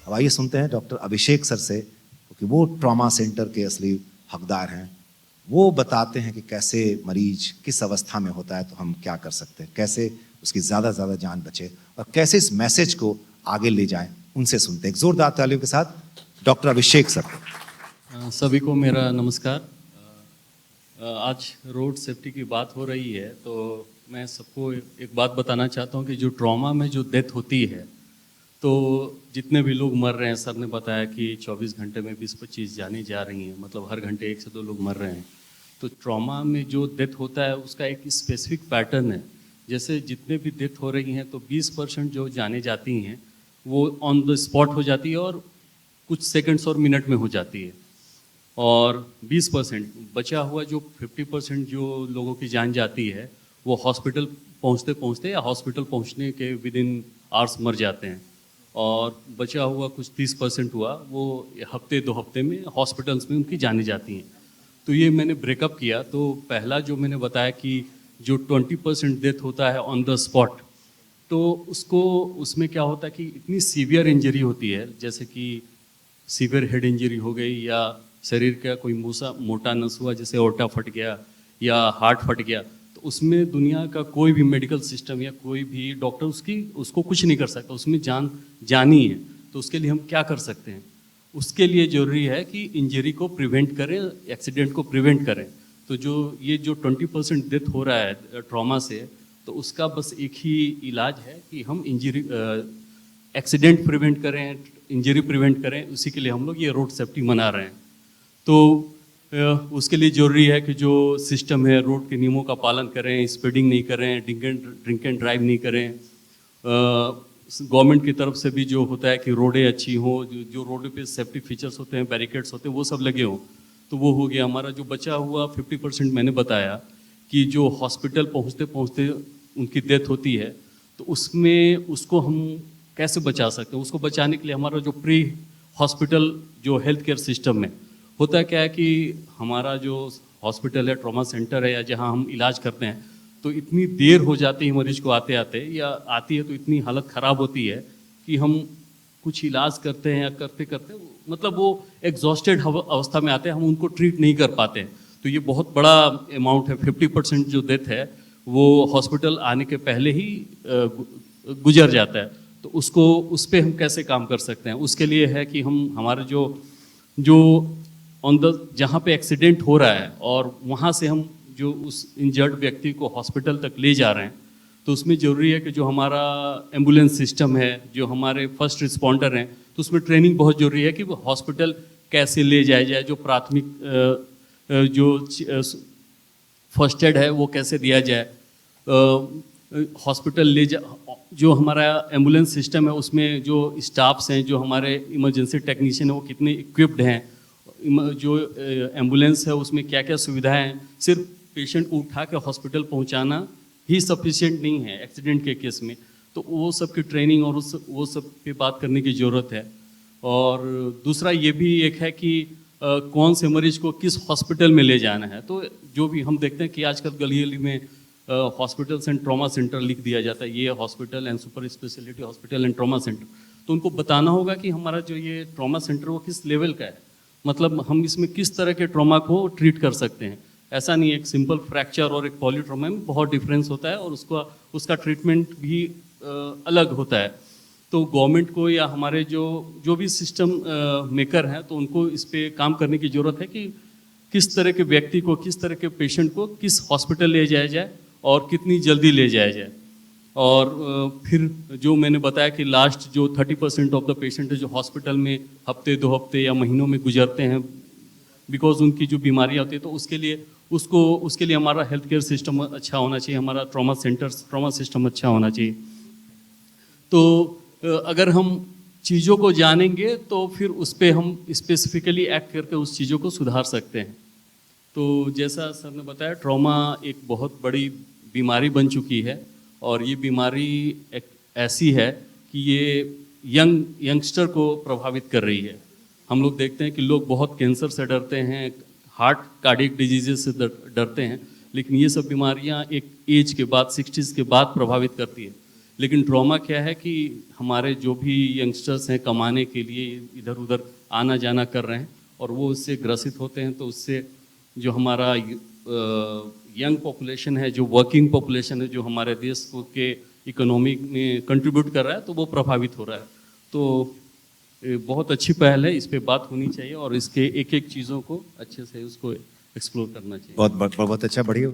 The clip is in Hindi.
अब आइए सुनते हैं डॉक्टर अभिषेक सर से, क्योंकि वो ट्रॉमा सेंटर के असली हकदार हैं। वो बताते हैं कि कैसे मरीज किस अवस्था में होता है तो हम क्या कर सकते हैं, कैसे उसकी ज़्यादा से ज़्यादा जान बचे और कैसे इस मैसेज को आगे ले जाएं। उनसे सुनते हैं एक जोरदार तालियों के साथ डॉक्टर अभिषेक सर को। सभी को मेरा नमस्कार। आज रोड सेफ्टी की बात हो रही है तो मैं सबको एक बात बताना चाहता हूं कि जो ट्रॉमा में जो डेथ होती है तो जितने भी लोग मर रहे हैं, सर ने बताया कि 24 घंटे में 20-25 जाने जा रही हैं, मतलब हर घंटे 1 से 2 लोग मर रहे हैं। तो ट्रॉमा में जो डेथ होता है उसका एक स्पेसिफिक पैटर्न है। जैसे जितने भी डेथ हो रही हैं तो 20% जो जाने जाती हैं वो ऑन द स्पॉट हो जाती है और कुछ सेकंड्स और मिनट में हो जाती है, और 20% बचा हुआ जो 50% जो लोगों की जान जाती है वो हॉस्पिटल पहुंचते पहुंचते या हॉस्पिटल पहुंचने के विद इन आवर्स मर जाते हैं, और बचा हुआ कुछ 30% हुआ वो हफ्ते 2 हफ्ते में हॉस्पिटल्स में उनकी जाने जाती हैं। तो ये मैंने ब्रेकअप किया। तो पहला जो मैंने बताया कि जो 20% डेथ होता है ऑन द स्पॉट, तो उसमें क्या होता है कि इतनी सीवियर इंजरी होती है, जैसे कि सीवियर हेड इंजरी हो गई या शरीर का कोई मोटा नस हुआ, जैसे ओटा फट गया या हार्ट फट गया, तो उसमें दुनिया का कोई भी मेडिकल सिस्टम या कोई भी डॉक्टर उसको कुछ नहीं कर सकता, उसमें जान जानी है। तो उसके लिए हम क्या कर सकते हैं? उसके लिए ज़रूरी है कि इंजरी को प्रिवेंट करें, एक्सीडेंट को प्रिवेंट करें। तो जो 20% डेथ हो रहा है ट्रॉमा से, तो उसका बस एक ही इलाज है कि हम एक्सीडेंट प्रिवेंट करें, इंजरी प्रिवेंट करें। उसी के लिए हम लोग ये रोड सेफ्टी मना रहे हैं। तो उसके लिए ज़रूरी है कि जो सिस्टम है रोड के नियमों का पालन करें, स्पीडिंग नहीं करें, ड्रिंक एंड ड्राइव नहीं करें। गवर्नमेंट की तरफ से भी जो होता है कि रोडें अच्छी हों, जो रोड पे सेफ्टी फीचर्स होते हैं, बैरिकेड्स होते हैं, वो सब लगे हों। तो वो हो गया हमारा। जो बचा हुआ 50% मैंने बताया कि जो हॉस्पिटल पहुँचते पहुँचते उनकी डेथ होती है, तो उसको हम कैसे बचा सकते हैं? उसको बचाने के लिए हमारा जो प्री हॉस्पिटल जो हेल्थ केयर सिस्टम है, होता है क्या है कि हमारा जो हॉस्पिटल है, ट्रॉमा सेंटर है या जहाँ हम इलाज करते हैं, तो इतनी देर हो जाती है मरीज को आते आते, या आती है तो इतनी हालत ख़राब होती है कि हम कुछ इलाज करते हैं या करते करते मतलब वो एग्जॉस्टेड अवस्था में आते हैं, हम उनको ट्रीट नहीं कर पाते हैं। तो ये बहुत बड़ा अमाउंट है। 50% जो डेथ है वो हॉस्पिटल आने के पहले ही गुजर जाता है। तो उस पर हम कैसे काम कर सकते हैं? उसके लिए है कि हमारे जो ऑन द जहाँ पे एक्सीडेंट हो रहा है और वहाँ से हम जो उस इंजर्ड व्यक्ति को हॉस्पिटल तक ले जा रहे हैं, तो उसमें ज़रूरी है कि जो हमारा एम्बुलेंस सिस्टम है, जो हमारे फर्स्ट रिस्पॉन्डर हैं, तो उसमें ट्रेनिंग बहुत ज़रूरी है कि वो हॉस्पिटल कैसे ले जाया जाए, जो प्राथमिक जो फर्स्ट एड है वो कैसे दिया जाए, हॉस्पिटल जो हमारा एम्बुलेंस सिस्टम है उसमें जो स्टाफ्स हैं, जो हमारे इमरजेंसी टेक्नीशियन हैं, वो कितने इक्विप्ड हैं, जो एम्बुलेंस है उसमें क्या क्या सुविधाएं हैं। सिर्फ पेशेंट को उठा के हॉस्पिटल पहुंचाना ही सफिशिएंट नहीं है एक्सीडेंट के केस में। तो वो सब की ट्रेनिंग और वो सब पे बात करने की ज़रूरत है। और दूसरा ये भी एक है कि कौन से मरीज को किस हॉस्पिटल में ले जाना है। तो जो भी हम देखते हैं कि आजकल गली गली में हॉस्पिटल्स एंड ट्रॉमा सेंटर लिख दिया जाता है, ये hospital and super speciality hospital and trauma centre. तो उनको बताना होगा कि हमारा जो ये ट्रॉमा सेंटर वो किस लेवल का है, मतलब हम इसमें किस तरह के ट्रॉमा को ट्रीट कर सकते हैं। ऐसा नहीं है एक सिंपल फ्रैक्चर और एक पॉलीट्रॉमा में बहुत डिफरेंस होता है, और उसका ट्रीटमेंट भी अलग होता है। तो गवर्नमेंट को या हमारे जो भी सिस्टम मेकर हैं, तो उनको इस पर काम करने की ज़रूरत है कि किस तरह के व्यक्ति को, किस तरह के पेशेंट को किस हॉस्पिटल ले जाया जाए और कितनी जल्दी ले जाया जाए। और फिर जो मैंने बताया कि लास्ट जो 30% ऑफ द पेशेंट है जो हॉस्पिटल में हफ्ते 2 हफ्ते या महीनों में गुजरते हैं बिकॉज उनकी जो बीमारियाँ होती है, तो उसके लिए हमारा हेल्थ केयर सिस्टम अच्छा होना चाहिए, हमारा ट्रॉमा सिस्टम अच्छा होना चाहिए। तो अगर हम चीज़ों को जानेंगे तो फिर उस पर हम स्पेसिफिकली एक्ट करके उस चीज़ों को सुधार सकते हैं। तो जैसा सर ने बताया, ट्रॉमा एक बहुत बड़ी बीमारी बन चुकी है, और ये बीमारी एक ऐसी है कि ये यंगस्टर को प्रभावित कर रही है। हम लोग देखते हैं कि लोग बहुत कैंसर से डरते हैं, हार्ट कार्डियक डिजीजेस से डरते हैं, लेकिन ये सब बीमारियां एक एज के बाद 60s के बाद प्रभावित करती है। लेकिन ट्रॉमा क्या है कि हमारे जो भी यंगस्टर्स हैं कमाने के लिए इधर उधर आना जाना कर रहे हैं और वो उससे ग्रसित होते हैं, तो उससे जो हमारा यंग पॉपुलेशन है, जो वर्किंग पॉपुलेशन है, जो हमारे देश को के इकोनॉमी में कंट्रीब्यूट कर रहा है, तो वो प्रभावित हो रहा है। तो बहुत अच्छी पहल है, इस पे बात होनी चाहिए और इसके एक एक चीज़ों को अच्छे से उसको एक्सप्लोर करना चाहिए। बहुत बहुत अच्छा, बढ़िया।